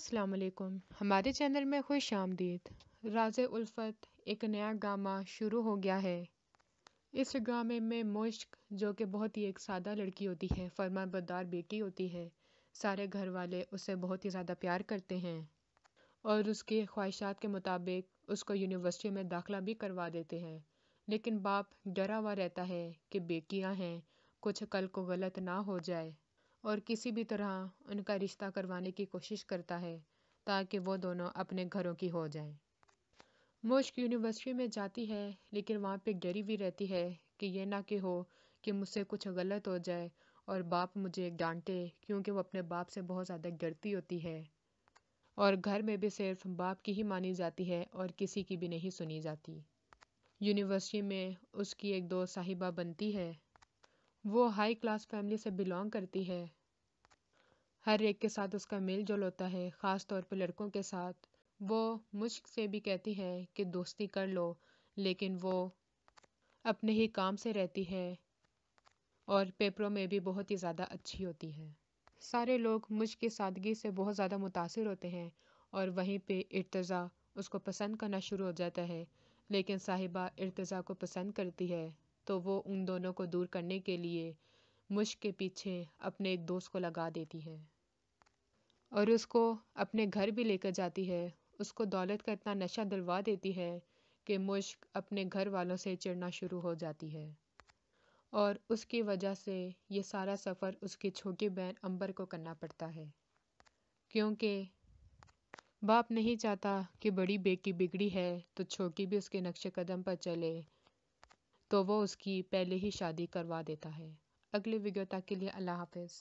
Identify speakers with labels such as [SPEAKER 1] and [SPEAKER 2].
[SPEAKER 1] السلام علیکم، ہمارے چینل میں خوش آمدید۔ راز الفت ایک نیا ڈرامہ شروع ہو گیا ہے۔ اس ڈرامے میں مشک جو کہ بہت ہی ایک سادہ لڑکی ہوتی ہے، فرمان بردار بیٹی ہوتی ہے، سارے گھر والے اسے بہت ہی زیادہ پیار کرتے ہیں اور اس کے خواہشات کے مطابق اس کو یونیورسٹی میں داخلہ بھی کروا دیتے ہیں، لیکن باپ ڈرا ہوا رہتا ہے کہ بیٹیاں ہیں، کچھ کل کو غلط نہ ہو جائے، اور کسی بھی طرح ان کا رشتہ کروانے کی کوشش کرتا ہے تاکہ وہ دونوں اپنے گھروں کی ہو جائیں۔ مشک یونیورسٹی میں جاتی ہے لیکن وہاں پہ ڈری بھی رہتی ہے کہ یہ نہ کہ ہو کہ مجھ سے کچھ غلط ہو جائے اور باپ مجھے ڈانٹے، کیونکہ وہ اپنے باپ سے بہت زیادہ ڈرتی ہوتی ہے اور گھر میں بھی صرف باپ کی ہی مانی جاتی ہے اور کسی کی بھی نہیں سنی جاتی۔ یونیورسٹی میں اس کی ایک دوست صاحبہ بنتی ہے، وہ ہائی کلاس فیملی سے بلانگ کرتی ہے، ہر ایک کے ساتھ اس کا میل جول ہوتا ہے، خاص طور پہ لڑکوں کے ساتھ۔ وہ مشک سے بھی کہتی ہے کہ دوستی کر لو، لیکن وہ اپنے ہی کام سے رہتی ہے اور پیپروں میں بھی بہت ہی زیادہ اچھی ہوتی ہے۔ سارے لوگ مشک کی سادگی سے بہت زیادہ متاثر ہوتے ہیں اور وہیں پہ ارتضیٰ اس کو پسند کرنا شروع ہو جاتا ہے، لیکن صاحبہ ارتضیٰ کو پسند کرتی ہے تو وہ ان دونوں کو دور کرنے کے لیے مشک کے پیچھے اپنے ایک دوست کو لگا دیتی ہے اور اس کو اپنے گھر بھی لے کر جاتی ہے۔ اس کو دولت کا اتنا نشہ دلوا دیتی ہے کہ مشک اپنے گھر والوں سے چڑنا شروع ہو جاتی ہے اور اس کی وجہ سے یہ سارا سفر اس کی چھوٹی بہن امبر کو کرنا پڑتا ہے، کیونکہ باپ نہیں چاہتا کہ بڑی بیٹی بگڑی ہے تو چھوٹی بھی اس کے نقش قدم پر چلے، تو وہ اس کی پہلے ہی شادی کروا دیتا ہے۔ اگلی ویڈیو تک کے لیے اللہ حافظ۔